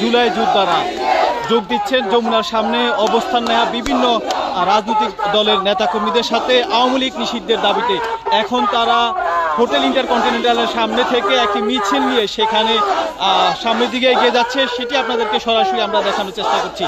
জুলাই যোদ্ধারা যোগ দিচ্ছেন যমুনার সামনে অবস্থান নেওয়া বিভিন্ন রাজনৈতিক দলের নেতাকর্মীদের সাথে আওয়ামী লীগ নিষিদ্ধের দাবিতে। এখন তারা হোটেল ইন্টারকন্টিনেন্টালের সামনে থেকে একটি মিছিল নিয়ে সেখানে সামনের দিকে এগিয়ে যাচ্ছে, সেটি আপনাদেরকে সরাসরি আমরা দেখানোর চেষ্টা করছি।